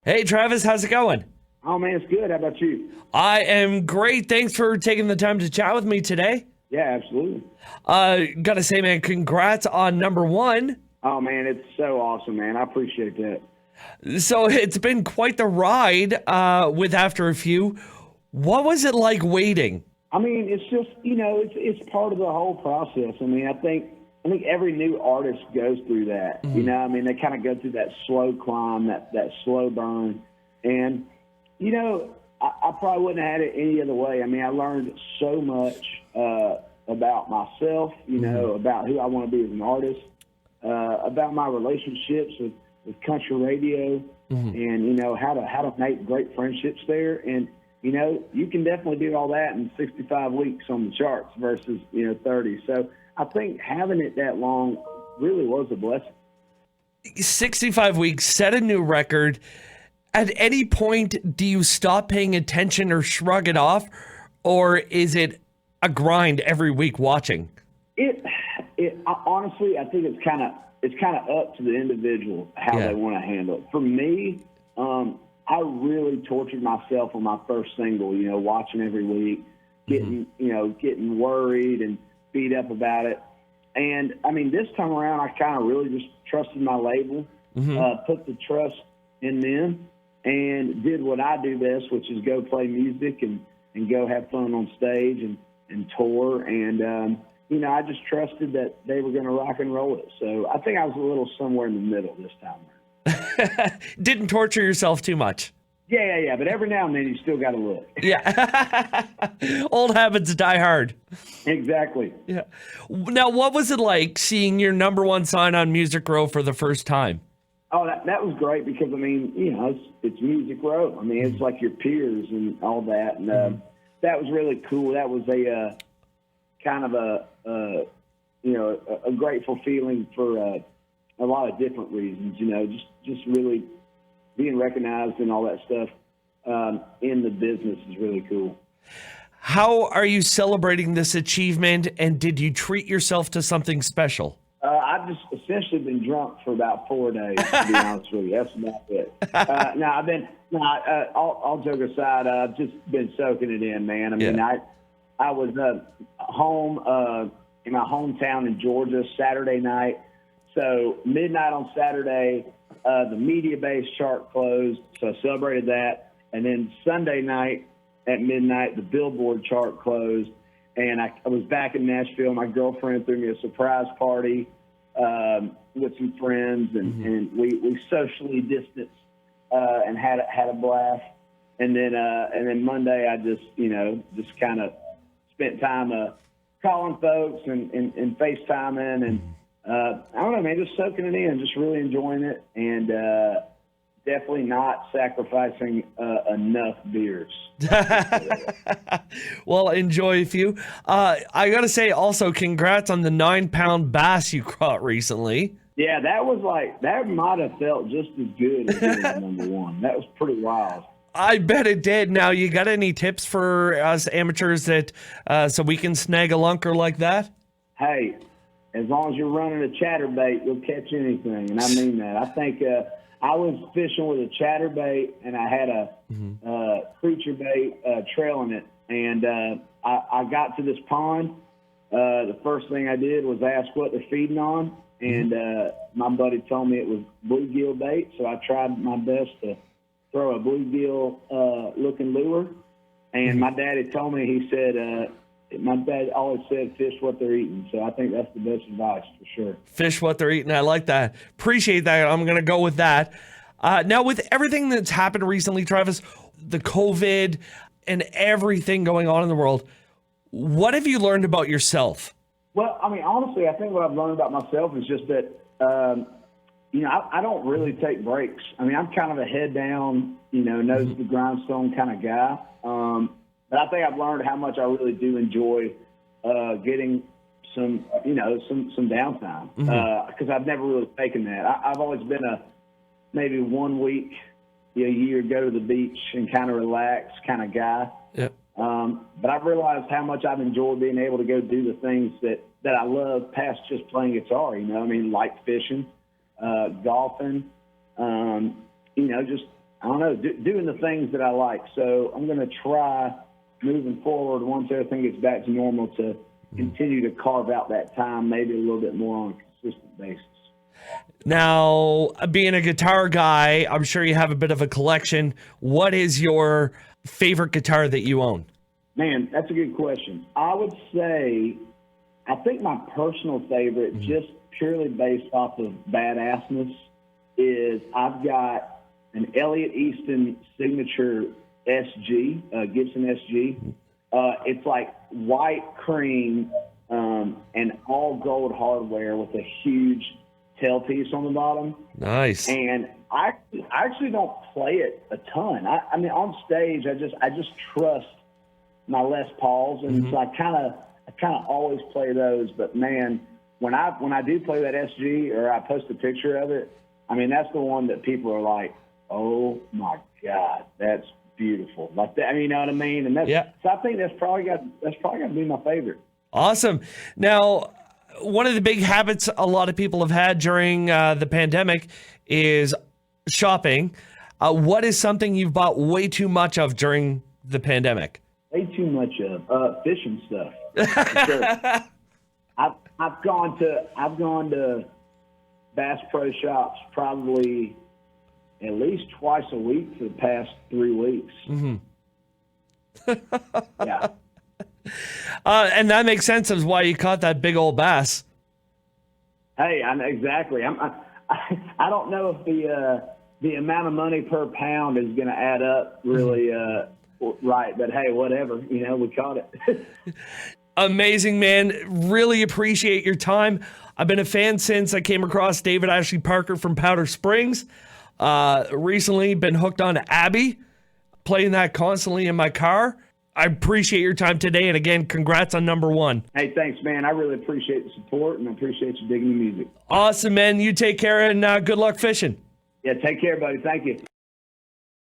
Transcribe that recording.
Hey, Travis, how's it going? Oh, man, it's good. How about you? I am great. Thanks for taking the time to chat with me today. Yeah, absolutely. Gotta say, man, congrats on number one. Oh, man, it's so awesome, man. I appreciate that. So it's been quite the ride with After a Few. What was it like waiting? I mean, it's just, it's part of the whole process. I mean, I think every new artist goes through that. I mean, they kind of go through that slow climb, that slow burn. And, I probably wouldn't have had it any other way. I mean, I learned so much about myself, about who I want to be as an artist, about my relationships with country radio, and, how to make great friendships there. And, you can definitely do all that in 65 weeks on the charts versus, 30. So I think having it that long really was a blessing. 65 weeks, set a new record. At any point, do you stop paying attention or shrug it off? Or is it a grind every week watching? Honestly, I think it's kind of up to the individual how they want to handle it. For me, I really tortured myself on my first single, watching every week, getting worried and beat up about it. And I mean, this time around, I kind of really just trusted my label, put the trust in them, and did what I do best, which is go play music and go have fun on stage and tour. And, I just trusted that they were going to rock and roll it. So I think I was a little somewhere in the middle this time. Didn't torture yourself too much. Yeah. But every now and then you still got to look. Yeah. Old habits die hard. Exactly. Yeah. Now, what was it like seeing your number one sign on Music Row for the first time? Oh, that was great because, I mean, it's Music Row. I mean, it's like your peers and all that. And that was really cool. That was a kind of a grateful feeling for a lot of different reasons, just really being recognized and all that stuff in the business is really cool. How are you celebrating this achievement, and did you treat yourself to something special? I've just essentially been drunk for about 4 days, to be honest with you. That's about it. All joke aside, I've just been soaking it in, man. I mean, I was home in my hometown in Georgia Saturday night. So midnight on Saturday, the media-based chart closed, so I celebrated that. And then Sunday night at midnight, the Billboard chart closed. And I was back in Nashville. My girlfriend threw me a surprise party with some friends, and we socially distanced and had a blast. And then Monday, I just kind of spent time calling folks and FaceTiming, and I don't know, man, just soaking it in, just really enjoying it, and definitely not sacrificing enough beers. Well, enjoy a few. I got to say also, congrats on the 9-pound bass you caught recently. Yeah, that might have felt just as good as being number one. That was pretty wild. I bet it did. Now, you got any tips for us amateurs that so we can snag a lunker like that? Hey, as long as you're running a chatterbait, you'll catch anything, and I mean that. I think I was fishing with a chatterbait, and I had a creature bait trailing it, and I got to this pond. The first thing I did was ask what they're feeding on, and my buddy told me it was bluegill bait, so I tried my best to throw a bluegill looking lure. And my daddy told me, he said, my dad always said, fish what they're eating. So I think that's the best advice for sure. Fish what they're eating. I like that. Appreciate that. I'm going to go with that. Now, with everything that's happened recently, Travis, the COVID and everything going on in the world, what have you learned about yourself? Well, I mean, honestly, I think what I've learned about myself is just that, I don't really take breaks. I mean, I'm kind of a head down, nose to the grindstone kind of guy. But I think I've learned how much I really do enjoy getting some downtime because I've never really taken that. I've always been a maybe 1 week a year go to the beach and kind of relax kind of guy. Yep. But I've realized how much I've enjoyed being able to go do the things that I love past just playing guitar. Like fishing, golfing, just I don't know, doing the things that I like. So I'm going to try moving forward once everything gets back to normal to continue to carve out that time, maybe a little bit more on a consistent basis. Now, being a guitar guy, I'm sure you have a bit of a collection. What is your favorite guitar that you own? Man, that's a good question. I would say, I think my personal favorite, just purely based off of badassness, is I've got an Elliot Easton Signature SG, Gibson SG. It's like white cream and all gold hardware with a huge tailpiece on the bottom. Nice. And I actually don't play it a ton. I mean, on stage, I just trust my Les Pauls, and so I kind of always play those. But man, when I do play that SG or I post a picture of it, I mean, that's the one that people are like, "Oh my God, that's beautiful!" Like that. I mean, you know what I mean? And that's so I think that's probably got to be my favorite. Awesome. Now, one of the big habits a lot of people have had during the pandemic is shopping. What is something you've bought way too much of during the pandemic? Way too much of fishing stuff. For sure. I've gone to Bass Pro Shops probably at least twice a week for the past 3 weeks. Yeah. And that makes sense as why you caught that big old bass. Hey, exactly. I don't know if the amount of money per pound is going to add up really right, but hey, whatever. You know, we caught it. Amazing, man. Really appreciate your time. I've been a fan since I came across David Ashley Parker from Powder Springs. Recently been hooked on Abbey, playing that constantly in my car. I appreciate your time today, and again, congrats on #1. Hey, thanks, man. I really appreciate the support, and I appreciate you digging the music. Awesome, man. You take care, and good luck fishing. Yeah, take care, buddy. Thank you.